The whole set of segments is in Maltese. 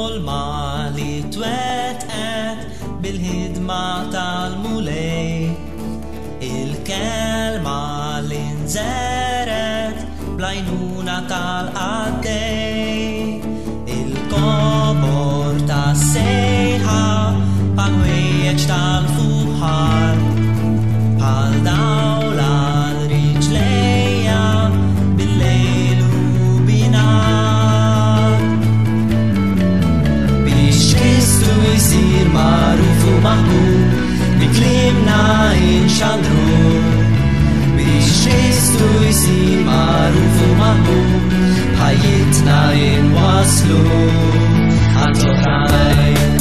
חולמה להתוודעת بالهدمة tal-mulej il-kelma li nżeret bl-għajnuna tal-qaddej il-kobor tas-sejħa bħal-ħwejjeġ tal-fuħar bħal dawla l-riġlejja bil-lejl u binar biex Kristu jsir magħruf u maħbub bi klimna jinxandru biex Kristu jsir magħruf u maħbub b'ħajjitna jinwasslu għand oħrajn.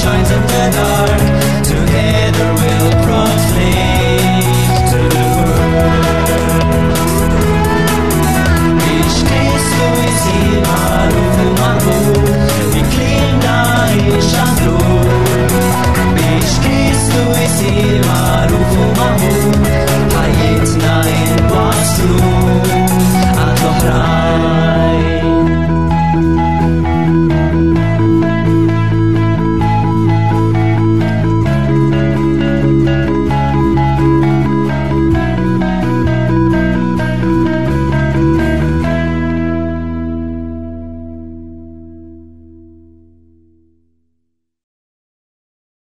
Shines in the dark.